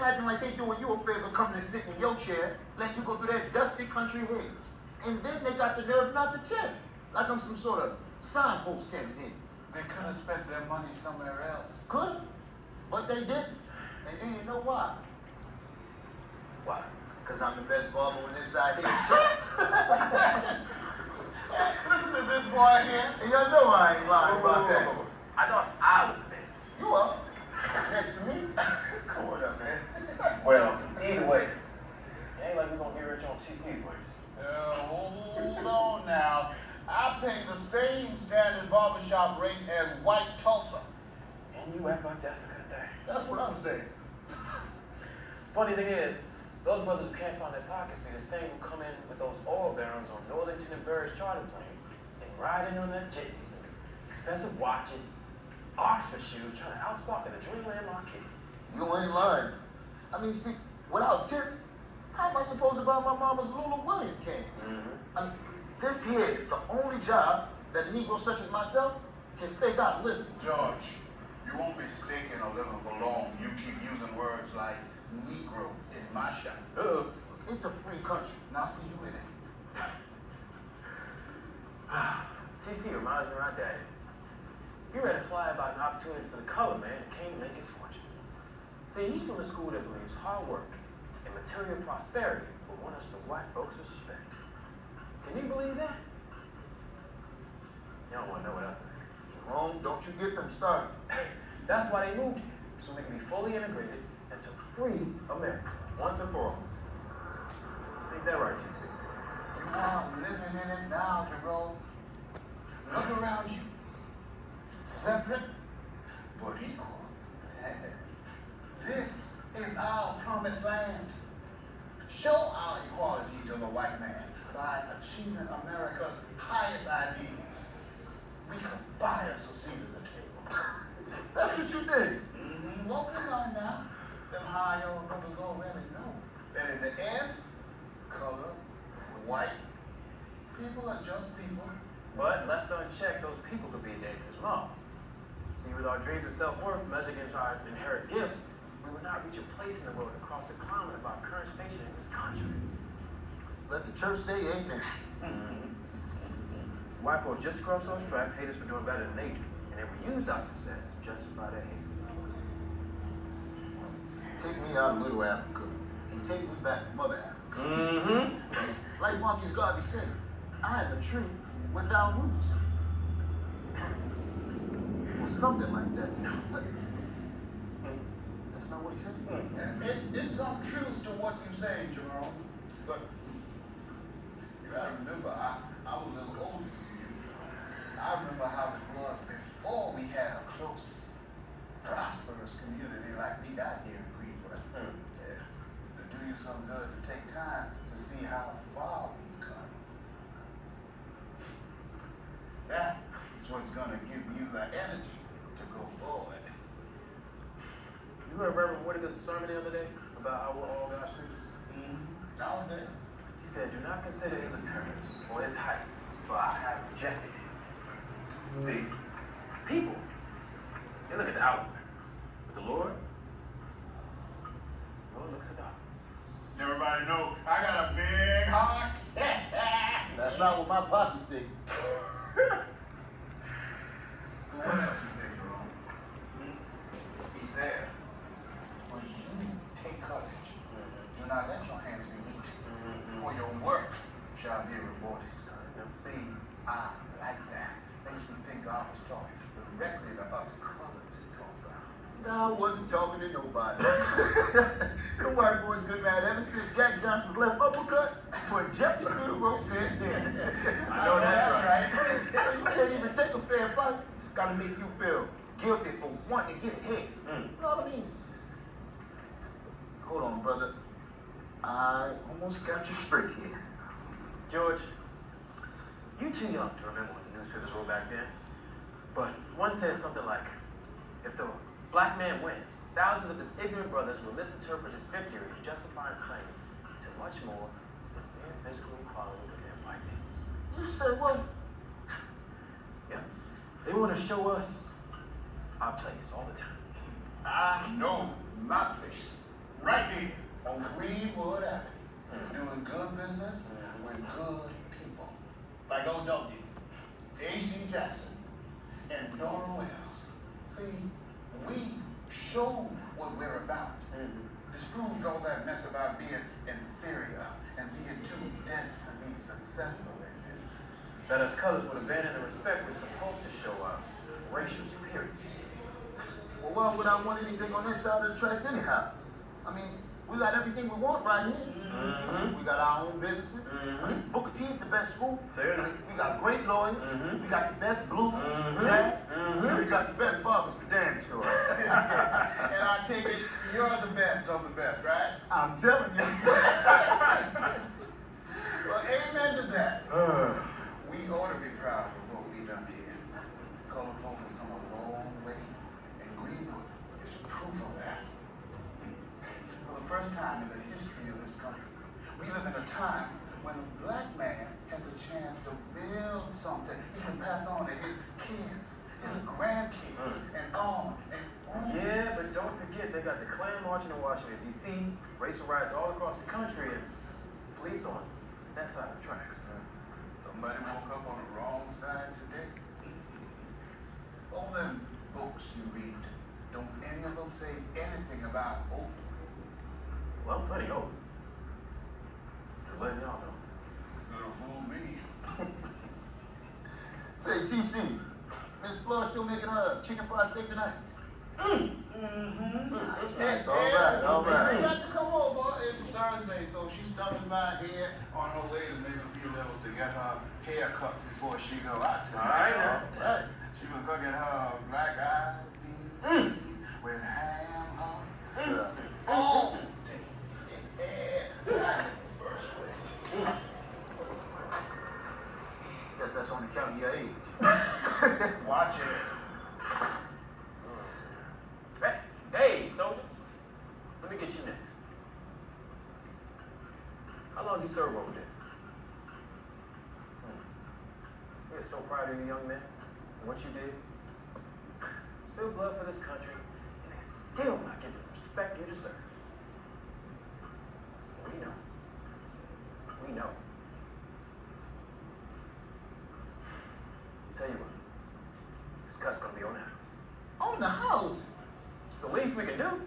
acting like they doing you a favor coming and sitting in your chair, letting you go through that dusty country ways. And then they got the nerve not to tip, like I'm some sort of signpost candidate. They could have spent their money somewhere else. Could have, but they didn't. And do you know why? Why? Because I'm the best barber on this side here. Listen to this boy here. And y'all know I ain't lying about that. I thought I was next. You up? Next to me? Come on up, man. Well, either way, it ain't like we're gonna get rich on TC's wages. Hold on now. I pay the same standard barbershop rate as white Tulsa. And you act like that's a good thing. That's what I'm saying. Funny thing is, those brothers who can't find their pockets be the same who come in with those oil barons on Northington and Burris charter plane and ride in on their jitneys and expensive watches, Oxford shoes, trying to outspark in the Dreamland market. You ain't lying. I mean, see, without tip, how am I supposed to buy my mama's Lula William cans? I mean, this here is the only job that a Negro such as myself can stake out living. George, you won't be staking a living for long. You keep using words like Negro in my shop. It's a free country. Now see you in it. TC reminds me of my daddy. He read a flyer about an opportunity for the color man and came to make his fortune. See, he's from a school that believes hard work and material prosperity will want us to white folks respect. Can you believe that? You don't want to know what I think. Jerome, don't you get them started. That's why they moved here, so we can be fully integrated into free America, once and for all. Ain't that right, TC? You are living in it now, Jerome. Look around you. Separate, but equal. This is our promised land. Show our equality to the white man by achieving America's highest ideals. We could buy us a seat at the table. That's what you did. What we learn now, them high yellow brothers already know that in the end, color, white, people are just people. But left unchecked, those people could be a dangerous mob. See, with our dreams of self-worth measured against our inherent gifts, we would not reach a place in the world across the climate of our current station in this country. Let the church say amen. White folks just cross those tracks, hate us for doing better than they do, and they will use our success to justify their hate. Take me out of Little Africa and take me back to Mother Africa. Like Marcus Garvey said, I am a tree without roots. Or something like that. That's not what he said. It's some truth to what you say, Jerome. But you gotta remember, I was a little older than you. I remember how it was before we had a close, prosperous community like we got here in Greenwood. Yeah. It'll do you some good to take time to see how far we've come. That is what's gonna give you the energy to go forward. You heard Reverend Whittaker's sermon the other day about how we're all God's creatures? I was there. He said, do not consider his appearance or his height, for I have rejected him. See, people, they look at the outward appearance. But the Lord looks at God. Everybody know I got a big heart. That's not what my pockets say. But what else you say, Jerome? He said, but you take courage. Do not let your hands be weak, for your work shall be rewarded. See, I like that. Makes me think God was talking directly to us coloreds in Tulsa. I wasn't talking to nobody. The white boy's been mad ever since Jack Johnson's left uppercut, but Jeffrey still ropes hands in. I know that's right. You can't even take a fair fight. Gotta make you feel guilty for wanting to get ahead. You know what I mean? Hold on, brother. I almost got you straight here. George, you too young to remember when the newspapers were back then. But one says something like, if the black man wins, thousands of his ignorant brothers will misinterpret his victory to justify and claim to much more than mere physical equality with their white neighbors. You said what? Yeah. They want to show us our place all the time. I know my place. Right on Greenwood Avenue, doing good business with good people. Like O.W., A.C. Jackson, and Nora Wells. See, we show what we're about. Disproves all that mess about being inferior and being too dense to be successful in business. That us colors would abandon the respect we're supposed to show our racial superiors. Well, why would I want anything on this side of the tracks anyhow? I mean, we got everything we want right here. I mean, we got our own businesses. I mean, Booker T's the best school. I mean, we got great lawyers. We got the best blues, jazz. And we got the best barbers for damn sure. And I take it you're the best of the best, right? I'm telling you. Well, amen to that. We ought to be proud of what we done here. Colored folk have come a long way, and Greenwood is proof of that. For the first time in the history of this country, we live in a time when a black man has a chance to build something he can pass on to his kids, his grandkids, and on and on. Yeah, but don't forget, they got the Klan marching in Washington, D.C., racial riots all across the country, and police on that side of the tracks. Somebody woke up on the wrong side today. All them books you read, don't any of them say anything about hope? Well, I'm plenty over. Just letting y'all know. Gonna fool me. Say, TC, Miss Flora still making her chicken fried steak tonight? That's all right, all right. You got to come over. It's Thursday, so she's stopping by here on her way to make a few littles to get her hair cut before she go out tonight. All right. She was cooking her black-eyed peas with ham hocks all day. Yeah, back in the first way. Guess that's on account of your age. Watch it. Hey, soldier. Let me get you next. How long you serve over there? We're so proud of you, young man, and what you did. Spill blood for this country, and they still not getting the respect you deserve. We know. We know. Tell you what, this cut's gonna be on the house. On the house? It's the least we can do.